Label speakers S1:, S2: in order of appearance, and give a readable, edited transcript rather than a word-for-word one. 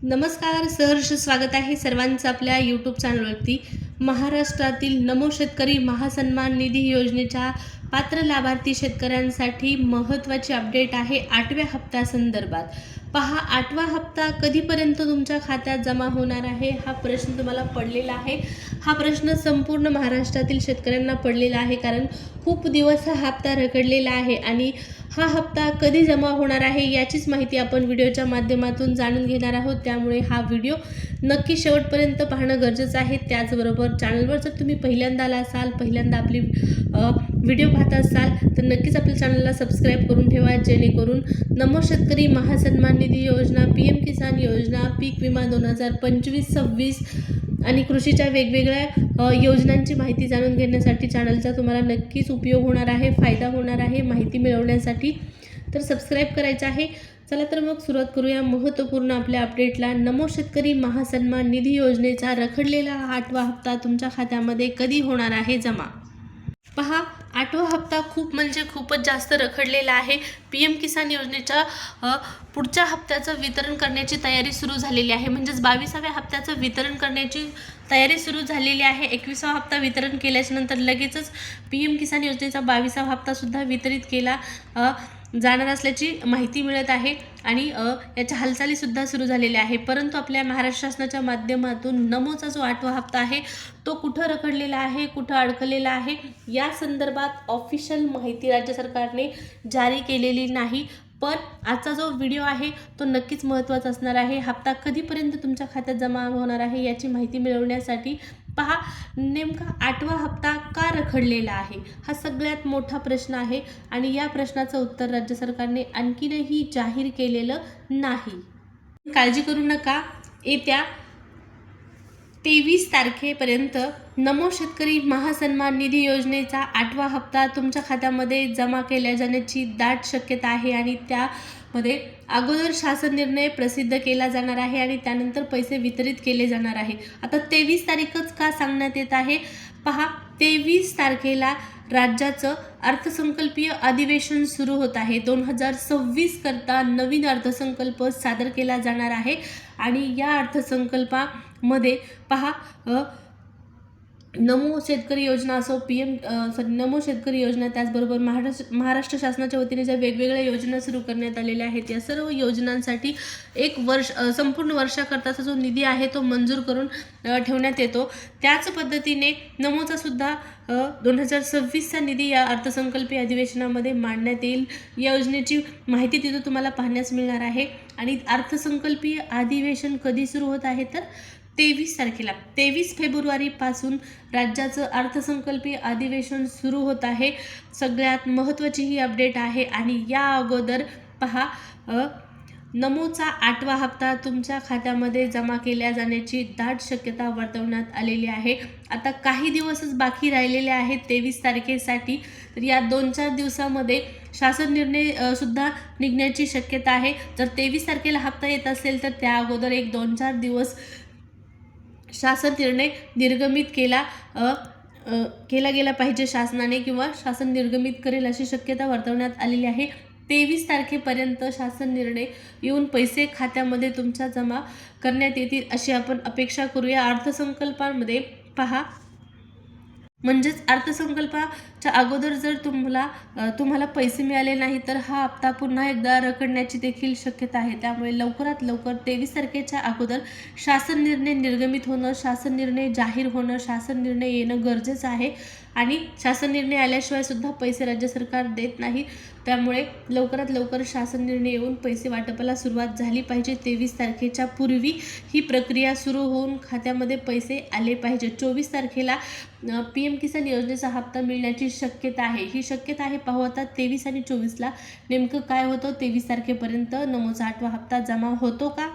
S1: नमस्कार, सहर्ष स्वागत आहे सर्वांचं आपल्या यूट्यूब चॅनलवरती. महाराष्ट्रातील नमो शेतकरी महासन्मान निधी योजनेच्या पात्र लाभार्थी शेतकऱ्यांसाठी महत्त्वाची अपडेट आहे 8व्या हप्त्यासंदर्भात. पहा, 8वा हप्ता कधीपर्यंत तुमच्या खात्यात जमा होणार आहे हा प्रश्न तुम्हाला पडलेला आहे. हा प्रश्न संपूर्ण महाराष्ट्रातील शेतकऱ्यांना पडलेला आहे, कारण खूप दिवस हा हप्ता रखडलेला आहे आणि हा हप्ता कधी जमा होणार आहे याचीच माहिती आपण व्हिडिओच्या माध्यमातून जाणून घेणार आहोत. त्यामुळे हा व्हिडिओ नक्की शेवटपर्यंत पाहणं गरजेचं आहे. त्याचबरोबर चॅनलवर जर तुम्ही पहिल्यांदा आला असाल, पहिल्यांदा आपली व्हिडिओ पाहत असाल तर नक्कीच आपल्या चॅनलला सबस्क्राईब करून ठेवा, जेणेकरून नमो शेतकरी महासन्मान निधी योजना, PM किसान योजना, पीक विमा 2025-26 आणि कृषीच्या वेगवेगळ्या योजनांची माहिती जाणून घेण्यासाठी चॅनलचा तुम्हाला नक्कीच उपयोग होणार आहे, फायदा होणार आहे माहिती मिळवण्यासाठी. तर सबस्क्राईब करायचं आहे. चला तर मग सुरुवात करूया महत्त्वपूर्ण आपल्या अपडेटला. नमो शेतकरी महासन्मान निधी योजनेचा रखडलेला 8वा हप्ता तुमच्या खात्यामध्ये कधी होणार आहे जमा? पहा, 8वा हप्ता खूपच जास्त रखडलेला आहे. PM किसान योजनेच्या पुढच्या हप्त्याचं वितरण करण्याची तयारी सुरू झालेली आहे. म्हणजेच 22व्या हप्त्याचं वितरण करण्याची तयारी सुरू झालेली आहे. 21वा हप्ता वितरण केल्याच्या नंतर लगेचच PM किसान योजनेचा 22वा हप्तासुद्धा वितरित केला जाणार असल्याची माहिती मिळत आहे आणि याच्या हालचालीसुद्धा सुरू झालेल्या आहे. परंतु आपल्या महाराष्ट्र शासनाच्या माध्यमातून नमोचा जो 8वा हप्ता आहे तो कुठं रखडलेला आहे, कुठं अडकलेला आहे या संदर्भात ऑफिशियल माहिती राज्य सरकारने जारी केलेली नाही. पण आजचा जो व्हिडिओ आहे तो नक्कीच महत्त्वाचा असणार आहे. हप्ता कधीपर्यंत तुमच्या खात्यात जमा होणार आहे याची माहिती मिळवण्यासाठी पहा, नेमका 8वा हप्ता का रखडलेला आहे हा सगळ्यात मोठा प्रश्न आहे आणि या प्रश्नाचं उत्तर राज्य सरकारने आणखीनही जाहीर केलेलं नाही. काळजी करू नका, येत्या 23 तारखेपर्यंत नमो शेतकरी महासन्मान निधी योजनेचा 8वा हप्ता तुमच्या खात्यामध्ये जमा केल्या जाण्याची दाट शक्यता आहे आणि त्यामध्ये अगोदर शासन निर्णय प्रसिद्ध केला जाणार आहे आणि त्यानंतर पैसे वितरित केले जाणार आहे. आता 23 तारीखच का सांगण्यात येत आहे? पहा, 23 तारखेला राज्याचं अर्थसंकल्पीय अधिवेशन सुरू होत आहे. 2026 करता नवीन अर्थसंकल्प सादर केला जाणार आहे आणि या अर्थसंकल्पामध्ये पहा, नमो शेतकरी योजना असो, नमो शेतकरी योजना, त्याचबरोबर महाराष्ट्र शासनाच्या वतीने ज्या वेगवेगळ्या योजना सुरू करण्यात आलेल्या आहेत या सर्व योजनांसाठी संपूर्ण वर्षाकरताचा जो निधी आहे तो मंजूर करून ठेवण्यात येतो. त्याच पद्धतीने नमोचा सुद्धा 2026चा निधी या अर्थसंकल्पीय अधिवेशनामध्ये मांडण्यात येईल. या योजनेची माहिती तिथं तुम्हाला पाहण्यास मिळणार आहे. आणि अर्थसंकल्पीय अधिवेशन कधी सुरू होत आहे तर 23 तारखेला, 23 फेब्रुवारीपासून राज्याचं अर्थसंकल्पीय अधिवेशन सुरू होत आहे. सगळ्यात महत्त्वाची ही अपडेट आहे. आणि या अगोदर पहा, नमोचा 8वा हप्ता तुमच्या खात्यामध्ये जमा केल्या जाण्याची दाट शक्यता वर्तवण्यात आलेली आहे. आता काही दिवसच बाकी राहिलेले आहेत 23 तारखेसाठी. तर या 2-4 दिवसामध्ये शासन निर्णय सुद्धा निघण्याची शक्यता आहे. जर 23 तारखेला हप्ता येत असेल तर त्या अगोदर 1-2-4 दिवस शासन निर्णय निर्गमित केला गेला पाहिजे शासनाने, किंवा शासन निर्गमित करेल अशी शक्यता वर्तवण्यात आलेली आहे. 23 तारखेपर्यंत शासन निर्णय येऊन पैसे खात्यामध्ये तुमच्या जमा करण्यात येतील अशी आपण अपेक्षा करूया. अर्थसंकल्पामध्ये पहा, म्हणजेच अर्थसंकल्पाच्या अगोदर जर तुम्हाला पैसे मिळाले नाही तर हा हप्ता पुन्हा एकदा रखडण्याची देखील शक्यता आहे. त्यामुळे लवकरात लवकर 23 तारखेच्या अगोदर शासन निर्णय निर्गमित होणं, शासन निर्णय जाहीर होणं, शासन निर्णय येणं गरजेचं आहे. आणि शासन निर्णय आल्याशिवाय सुद्धा पैसे राज्य सरकार देत नाही. त्यामुळे लवकरात लवकर शासन निर्णय येऊन पैसे वाटपाला सुरुवात झाली पाहिजे. 23 तारखेच्या पूर्वी ही प्रक्रिया सुरू होऊन खात्यामध्ये पैसे आले पाहिजे. 24 तारखेला PM किसान योजनेचा हप्ता मिळण्याची शक्यता आहे. ही शक्यता आहे. पाहू आता 23 आणि 24ला नेमकं काय होतं. 23 तारखेपर्यंत नमोचा 8वा हप्ता जमा होतो का